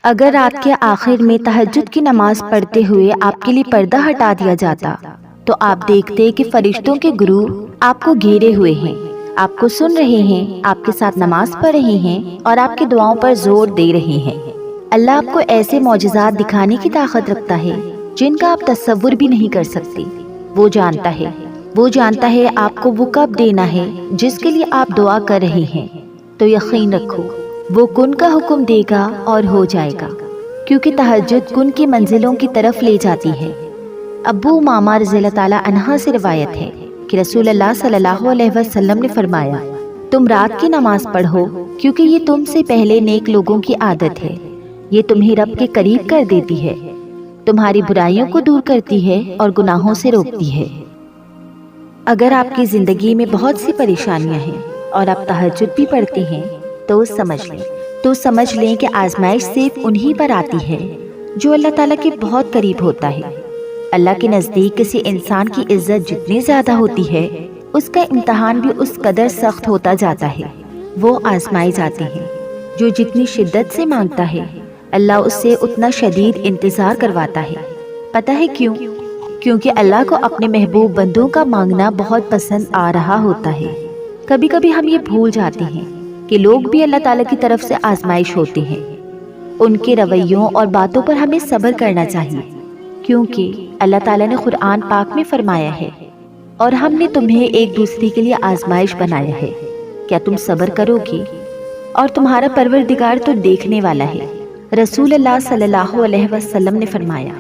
اگر رات کے آخر میں تہجد کی نماز پڑھتے ہوئے آپ کے لیے پردہ ہٹا دیا جاتا تو آپ دیکھتے کہ فرشتوں کے گروہ آپ کو گھیرے ہوئے ہیں، آپ کو سن رہے ہیں، آپ کے ساتھ نماز پڑھ رہے ہیں اور آپ کی دعاؤں پر زور دے رہے ہیں۔ اللہ آپ کو ایسے معجزات دکھانے کی طاقت رکھتا ہے جن کا آپ تصور بھی نہیں کر سکتے۔ وہ جانتا ہے آپ کو وہ کب دینا ہے جس کے لیے آپ دعا کر رہے ہیں۔ تو یقین رکھو وہ کن کا حکم دے گا اور ہو جائے گا، کیونکہ تہجد کن کی منزلوں کی طرف لے جاتی ہے۔ ابو امامہ رضی اللہ تعالیٰ عنہ سے روایت ہے کہ رسول اللہ صلی اللہ علیہ وسلم نے فرمایا، تم رات کی نماز پڑھو کیونکہ یہ تم سے پہلے نیک لوگوں کی عادت ہے، یہ تمہیں رب کے قریب کر دیتی ہے، تمہاری برائیوں کو دور کرتی ہے اور گناہوں سے روکتی ہے۔ اگر آپ کی زندگی میں بہت سی پریشانیاں ہیں اور آپ تہجد بھی پڑھتے ہیں تو سمجھ لیں کہ آزمائش صرف انہی پر آتی ہے جو اللہ تعالیٰ کے بہت قریب ہوتا ہے۔ اللہ کے نزدیک کسی انسان کی عزت جتنی زیادہ ہوتی ہے اس کا امتحان بھی اس قدر سخت ہوتا جاتا ہے۔ وہ آزمائے جاتے ہیں جو جتنی شدت سے مانگتا ہے اللہ اس سے اتنا شدید انتظار کرواتا ہے۔ پتہ ہے کیوں؟ کیونکہ اللہ کو اپنے محبوب بندوں کا مانگنا بہت پسند آ رہا ہوتا ہے۔ کبھی کبھی ہم یہ بھول جاتے ہیں کہ لوگ بھی اللہ تعالیٰ کی طرف سے آزمائش ہوتے ہیں۔ ان کے رویوں اور باتوں پر ہمیں صبر کرنا چاہیے، کیونکہ اللہ تعالیٰ نے قرآن پاک میں فرمایا ہے، اور ہم نے تمہیں ایک دوسرے کے لیے آزمائش بنایا ہے، کیا تم صبر کرو گے؟ اور تمہارا پروردگار تو دیکھنے والا ہے۔ رسول اللہ صلی اللہ علیہ وسلم نے فرمایا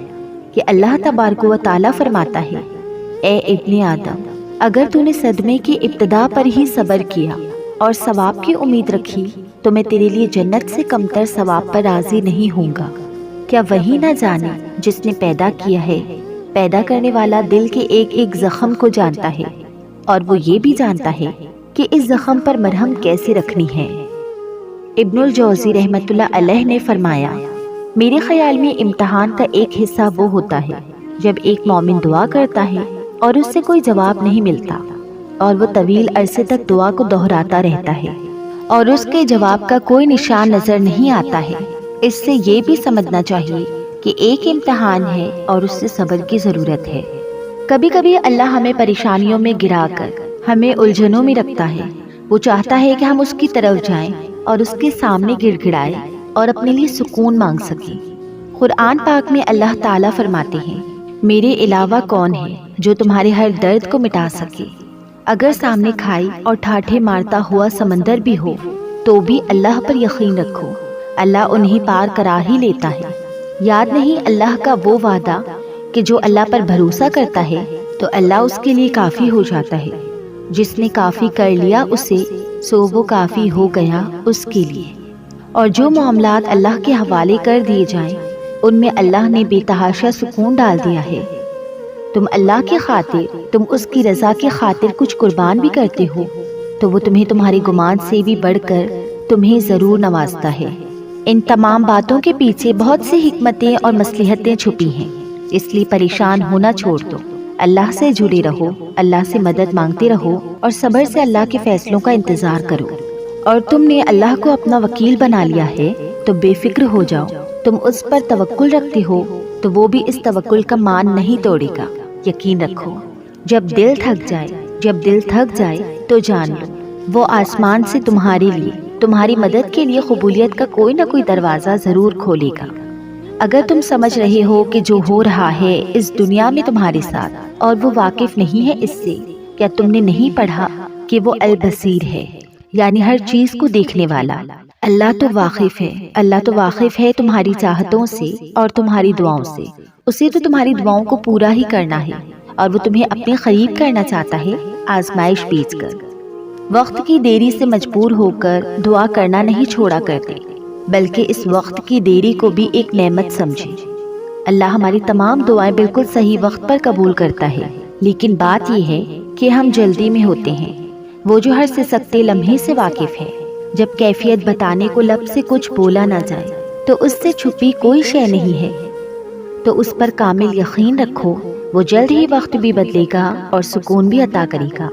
کہ اللہ تبارک و تعالیٰ فرماتا ہے، اے ابن آدم، اگر تو نے صدمے کی ابتدا پر ہی صبر کیا اور ثواب کی امید رکھی تو میں تیرے لیے جنت سے کمتر ثواب پر راضی نہیں ہوں گا۔ کیا وہی نہ جانے جس نے پیدا کیا ہے؟ پیدا کرنے والا دل کے ایک ایک زخم کو جانتا ہے، اور وہ یہ بھی جانتا ہے کہ اس زخم پر مرہم کیسے رکھنی ہے۔ ابن الجوزی رحمۃ اللہ علیہ نے فرمایا، میرے خیال میں امتحان کا ایک حصہ وہ ہوتا ہے جب ایک مومن دعا کرتا ہے اور اس سے کوئی جواب نہیں ملتا، اور وہ طویل عرصے تک دعا کو دہراتا رہتا ہے اور اس کے جواب کا کوئی نشان نظر نہیں آتا ہے۔ اس سے یہ بھی سمجھنا چاہیے کہ ایک امتحان ہے اور اس سے صبر کی ضرورت ہے۔ کبھی کبھی اللہ ہمیں پریشانیوں میں گرا کر ہمیں الجھنوں میں رکھتا ہے۔ وہ چاہتا ہے کہ ہم اس کی طرف جائیں اور اس کے سامنے گڑ گڑائیں اور اپنے لیے سکون مانگ سکیں۔ قرآن پاک میں اللہ تعالیٰ فرماتے ہیں، میرے علاوہ کون ہے جو تمہارے ہر درد کو مٹا سکے؟ اگر سامنے کھائی اور ٹھاٹھے مارتا ہوا سمندر بھی ہو تو بھی اللہ پر یقین رکھو، اللہ انہیں پار کرا ہی لیتا ہے۔ یاد نہیں اللہ کا وہ وعدہ کہ جو اللہ پر بھروسہ کرتا ہے تو اللہ اس کے لیے کافی ہو جاتا ہے، جس نے کافی کر لیا اسے سو وہ کافی ہو گیا اس کے لیے۔ اور جو معاملات اللہ کے حوالے کر دیے جائیں ان میں اللہ نے بے تحاشا سکون ڈال دیا ہے۔ تم اللہ کی خاطر، تم اس کی رضا کی خاطر کچھ قربان بھی کرتے ہو تو وہ تمہیں تمہارے گمان سے بھی بڑھ کر تمہیں ضرور نوازتا ہے۔ ان تمام باتوں کے پیچھے بہت سی حکمتیں اور مصلحتیں چھپی ہیں، اس لیے پریشان ہونا چھوڑ دو، اللہ سے جڑے رہو، اللہ سے مدد مانگتے رہو اور صبر سے اللہ کے فیصلوں کا انتظار کرو۔ اور تم نے اللہ کو اپنا وکیل بنا لیا ہے تو بے فکر ہو جاؤ، تم اس پر توکل رکھتے ہو تو وہ بھی اس توکل کا مان نہیں توڑے گا۔ یقین رکھو جب دل تھک جائے تو جان لو وہ آسمان سے تمہارے لیے، تمہاری مدد کے لیے قبولیت کا کوئی نہ کوئی دروازہ ضرور کھولے گا۔ اگر تم سمجھ رہے ہو کہ جو ہو رہا ہے اس دنیا میں تمہارے ساتھ اور وہ واقف نہیں ہے اس سے، کیا تم نے نہیں پڑھا کہ وہ البصیر ہے، یعنی ہر چیز کو دیکھنے والا؟ اللہ تو واقف ہے تمہاری چاہتوں سے اور تمہاری دعاؤں سے، اسے تو تمہاری دعاؤں کو پورا ہی کرنا ہے اور وہ تمہیں اپنے قریب کرنا چاہتا ہے آزمائش بھیج کر۔ وقت کی دیری سے مجبور ہو کر دعا کرنا نہیں چھوڑا کرتے، بلکہ اس وقت کی دیری کو بھی ایک نعمت سمجھے۔ اللہ ہماری تمام دعائیں بالکل صحیح وقت پر قبول کرتا ہے، لیکن بات یہ ہے کہ ہم جلدی میں ہوتے ہیں۔ وہ جو ہر سکتے لمحے سے واقف ہے، جب کیفیت بتانے کو لب سے کچھ بولا نہ جائے تو اس سے چھپی کوئی شے نہیں ہے، تو اس پر کامل یقین رکھو، وہ جلد ہی وقت بھی بدلے گا اور سکون بھی عطا کرے گا۔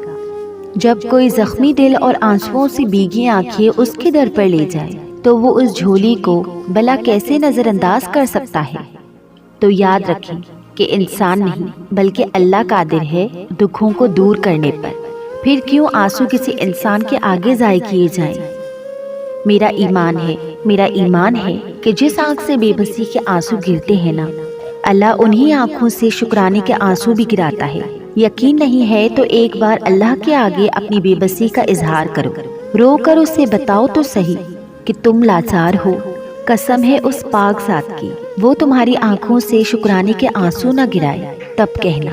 جب کوئی زخمی دل اور آنسوؤں سے بھیگی آنکھیں اس کے در پر لے جائے تو وہ اس جھولی کو بھلا کیسے نظر انداز کر سکتا ہے؟ تو یاد رکھیں کہ انسان نہیں بلکہ اللہ قادر ہے دکھوں کو دور کرنے پر، پھر کیوں آنسو کسی انسان کے آگے ضائع کیے جائیں؟ میرا ایمان ہے کہ جس آنکھ سے بے بسی کے آنسو گرتے ہیں نا، اللہ انہی آنکھوں سے شکرانے کے آنسو بھی گراتا ہے۔ یقین نہیں ہے تو ایک بار اللہ کے آگے اپنی بے بسی کا اظہار کرو، رو کر اسے بتاؤ تو صحیح کہ تم لاچار ہو۔ قسم ہے اس پاک ذات کی، وہ تمہاری آنکھوں سے شکرانے کے آنسو نہ گرائے۔ تب کہنا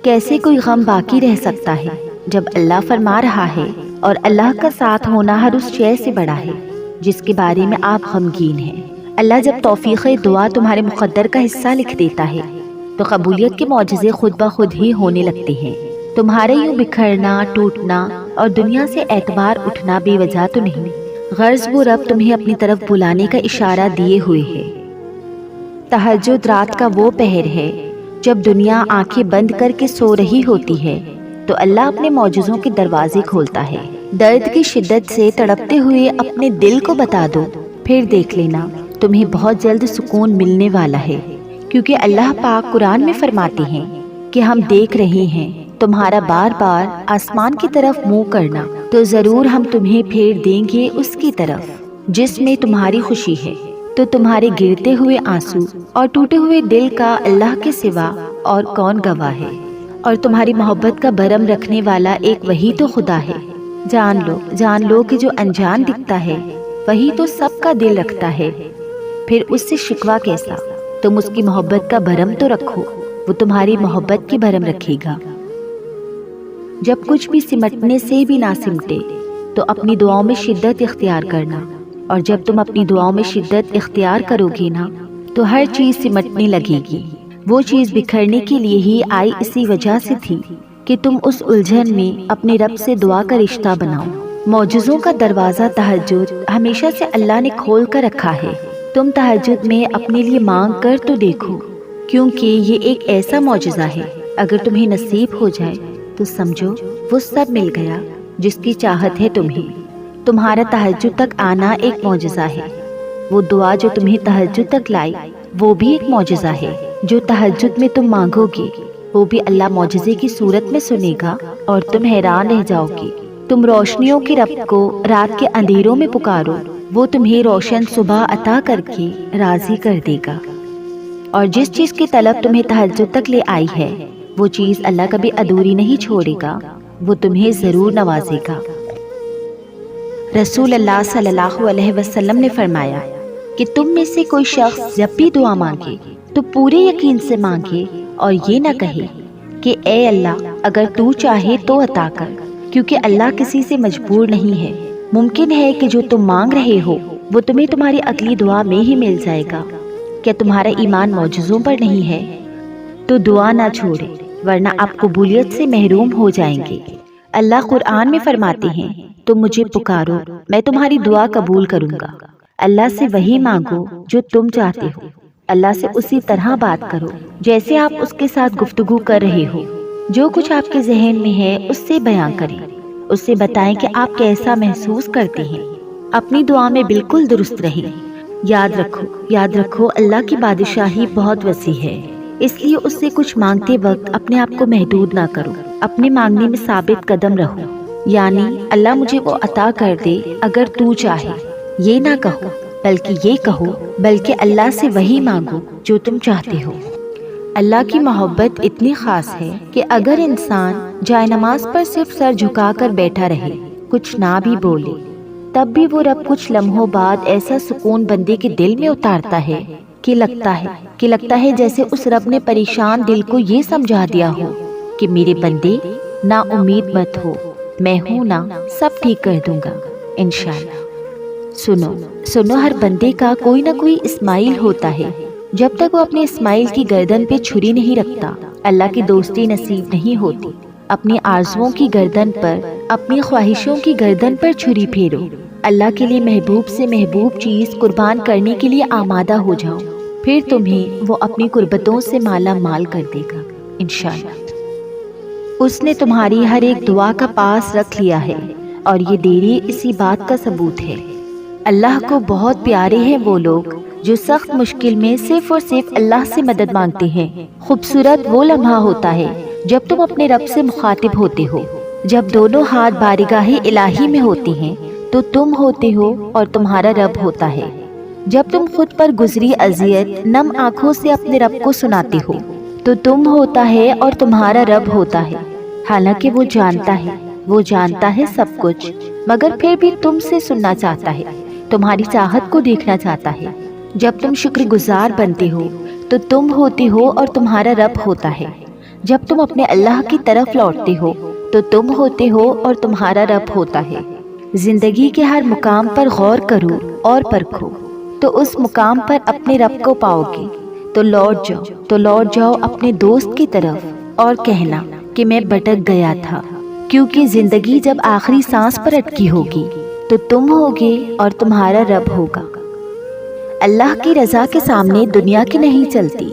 کیسے کوئی غم باقی رہ سکتا ہے جب اللہ فرما رہا ہے اور اللہ کا ساتھ ہونا ہر اس شے سے بڑا ہے جس کے بارے میں آپ غمگین ہیں۔ اللہ جب توفیق دعا تمہارے مقدر کا حصہ لکھ دیتا ہے تو قبولیت کے معجزے خود بخود ہی ہونے لگتے ہیں۔ تمہارے یوں بکھرنا، ٹوٹنا اور دنیا سے اعتبار اٹھنا بے وجہ تو نہیں، غرض وہ رب تمہیں اپنی طرف بلانے کا اشارہ دیے ہوئے ہے۔ تہجد رات کا وہ پہر ہے جب دنیا آنکھیں بند کر کے سو رہی ہوتی ہے تو اللہ اپنے معجزوں کے دروازے کھولتا ہے۔ درد کی شدت سے تڑپتے ہوئے اپنے دل کو بتا دو، پھر دیکھ لینا تمہیں بہت جلد سکون ملنے والا ہے، کیونکہ اللہ پاک قرآن میں فرماتے ہیں کہ ہم دیکھ رہے ہیں تمہارا بار بار آسمان کی طرف منہ کرنا، تو ضرور ہم تمہیں پھیر دیں گے اس کی طرف جس میں تمہاری خوشی ہے۔ تو تمہارے گرتے ہوئے آنسو اور ٹوٹے ہوئے دل کا اللہ کے سوا اور کون گواہ ہے؟ اور تمہاری محبت کا بھرم رکھنے والا ایک وہی تو خدا ہے۔ جان لو کہ جو انجان دکھتا ہے وہی تو سب کا دل رکھتا ہے، پھر اس سے شکوہ کیسا؟ تم اس کی محبت کا بھرم تو رکھو، وہ تمہاری محبت کی بھرم رکھے گا۔ جب کچھ بھی سمٹنے سے بھی نہ سمٹے تو اپنی دعاؤں میں شدت اختیار کرنا، اور جب تم اپنی دعاؤں میں شدت اختیار کرو گے نا تو ہر چیز سمٹنے لگے گی۔ وہ چیز بکھرنے کے لیے ہی آئی اسی وجہ سے تھی کہ تم اس الجھن میں اپنے رب سے دعا کا رشتہ بناؤ۔ معجزوں کا دروازہ تہجد ہمیشہ سے اللہ نے کھول کر رکھا ہے۔ تم تہجد میں اپنے لیے مانگ کر تو دیکھو، کیونکہ یہ ایک ایسا معجزہ ہے اگر تمہیں نصیب ہو جائے تو سمجھو وہ سب مل گیا جس کی چاہت ہے تمہیں۔ تمہارا تہجد تک آنا ایک معجزہ ہے، وہ دعا جو تمہیں تہجد تک لائی وہ بھی ایک معجزہ ہے۔ جو تہجد میں تم مانگو گے وہ بھی اللہ معجزے کی صورت میں سنے گا اور تم حیران رہ جاؤ گے۔ تم روشنیوں کے رب کو رات کے اندھیروں میں پکارو، وہ تمہیں روشن صبح عطا کر کے راضی کر دے گا۔ اور جس چیز کی طلب تمہیں تہجد تک لے آئی ہے وہ چیز اللہ کبھی ادھوری نہیں چھوڑے گا، وہ تمہیں ضرور نوازے گا۔ رسول اللہ صلی اللہ علیہ وسلم نے فرمایا کہ تم میں سے کوئی شخص جب بھی دعا مانگے تو پورے یقین سے مانگے اور یہ نہ کہے کہ اے اللہ اگر تو چاہے تو عطا کر، کیونکہ اللہ کسی سے مجبور نہیں ہے۔ ممکن ہے کہ جو تم مانگ رہے ہو وہ تمہیں تمہاری اگلی دعا میں ہی مل جائے گا۔ کیا تمہارا ایمان معجزوں پر نہیں ہے؟ تو دعا نہ چھوڑے، ورنہ آپ قبولیت سے محروم ہو جائیں گے۔ اللہ قرآن میں فرماتے ہیں تم مجھے پکارو میں تمہاری دعا قبول کروں گا۔ اللہ سے وہی مانگو جو تم چاہتے ہو، اللہ سے اسی طرح بات کرو جیسے آپ اس کے ساتھ گفتگو کر رہے ہو۔ جو کچھ آپ کے ذہن میں ہے اس سے بیان کریں، اس سے بتائیں کہ آپ کیسا محسوس کرتے ہیں۔ اپنی دعا میں بالکل درست رہیں۔ یاد رکھو اللہ کی بادشاہی بہت وسیع ہے، اس لیے اس سے کچھ مانگتے وقت اپنے آپ کو محدود نہ کرو، اپنے مانگنے میں ثابت قدم رہو، یعنی اللہ مجھے وہ عطا کر دے اگر تو چاہے، یہ نہ کہو بلکہ یہ کہو بلکہ اللہ سے وہی مانگو جو تم چاہتے ہو۔ اللہ کی محبت اتنی خاص ہے کہ اگر انسان جائے نماز پر صرف سر جھکا کر بیٹھا رہے، کچھ نہ بھی بولے، تب بھی وہ رب کچھ لمحوں بعد ایسا سکون بندے کے دل میں اتارتا ہے کہ لگتا ہے جیسے اس رب نے پریشان دل کو یہ سمجھا دیا ہو کہ میرے بندے نا امید مت ہو، میں ہوں نا، سب ٹھیک کر دوں گا انشاءاللہ۔ سنو ہر بندے کا کوئی نہ کوئی اسماعیل ہوتا ہے، جب تک وہ اپنے اسماعیل کی گردن پہ چھری نہیں رکھتا اللہ کی دوستی نصیب نہیں ہوتی۔ اپنی آرزوؤں کی گردن پر، اپنی خواہشوں کی گردن پر چھری پھیرو، اللہ کے لیے محبوب سے محبوب چیز قربان کرنے کے لیے آمادہ ہو جاؤ، پھر تمہیں وہ اپنی قربتوں سے مالا مال کر دے گا انشاءاللہ۔ اس نے تمہاری ہر ایک دعا کا پاس رکھ لیا ہے، اور یہ دیری اسی بات کا ثبوت ہے۔ اللہ کو بہت پیارے ہیں وہ لوگ جو سخت مشکل میں صرف اور صرف اللہ سے مدد مانگتے ہیں۔ خوبصورت وہ لمحہ ہوتا ہے جب تم اپنے رب سے مخاطب ہوتے ہو، جب دونوں ہاتھ بارگاہ الہی میں ہوتی ہیں تو تم ہوتے ہو اور تمہارا رب ہوتا ہے۔ جب تم خود پر گزری اذیت نم آنکھوں سے اپنے رب کو سناتے ہو تو تم ہوتا ہے اور تمہارا رب ہوتا ہے۔ حالانکہ وہ جانتا ہے سب کچھ، مگر پھر بھی تم سے سننا چاہتا ہے، تمہاری چاہت کو دیکھنا چاہتا ہے۔ جب تم شکر گزار بنتے ہو تو تم ہوتے ہو اور تمہارا رب ہوتا ہے۔ جب تم اپنے اللہ کی طرف لوٹتے ہو تو تم ہوتے ہو اور تمہارا رب ہوتا ہے۔ زندگی کے ہر مقام پر غور کرو اور پرکھو تو اس مقام پر اپنے رب کو پاؤ گے۔ تو لوٹ جاؤ اپنے دوست کی طرف اور کہنا کہ میں بھٹک گیا تھا، کیونکہ زندگی جب آخری سانس پر اٹکی ہوگی تو تم ہوگے اور تمہارا رب ہوگا۔ اللہ کی رضا کے سامنے دنیا کی نہیں چلتی،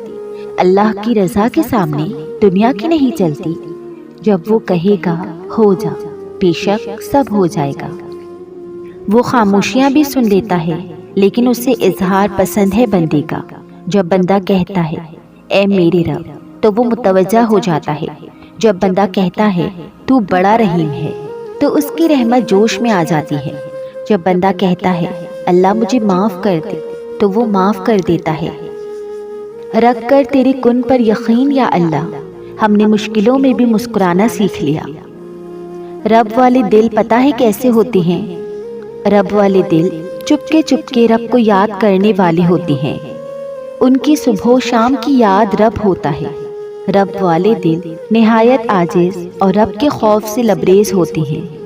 اللہ کی رضا کے سامنے دنیا کی نہیں چلتی۔ جب وہ کہے گا ہو جا، بے شک سب ہو جائے گا۔ وہ خاموشیاں بھی سن لیتا ہے، لیکن اسے اظہار پسند ہے بندے کا۔ جب بندہ کہتا ہے اے میرے رب تو وہ متوجہ ہو جاتا ہے۔ جب بندہ کہتا ہے تو بڑا رحیم ہے تو اس کی رحمت جوش میں آ جاتی ہے۔ جب بندہ کہتا ہے اللہ مجھے معاف کر دے تو وہ معاف کر دیتا ہے۔ رکھ کر تیرے کن پر یقین یا اللہ، ہم نے مشکلوں میں بھی مسکرانا سیکھ لیا۔ رب والے دل پتہ ہے کیسے ہوتے ہیں؟ رب والے دل چپ کے رب کو یاد کرنے والے ہوتے ہیں۔ ان کی صبح و شام کی یاد رب ہوتا ہے۔ رب والے دل نہایت عاجز اور رب کے خوف سے لبریز ہوتے ہیں۔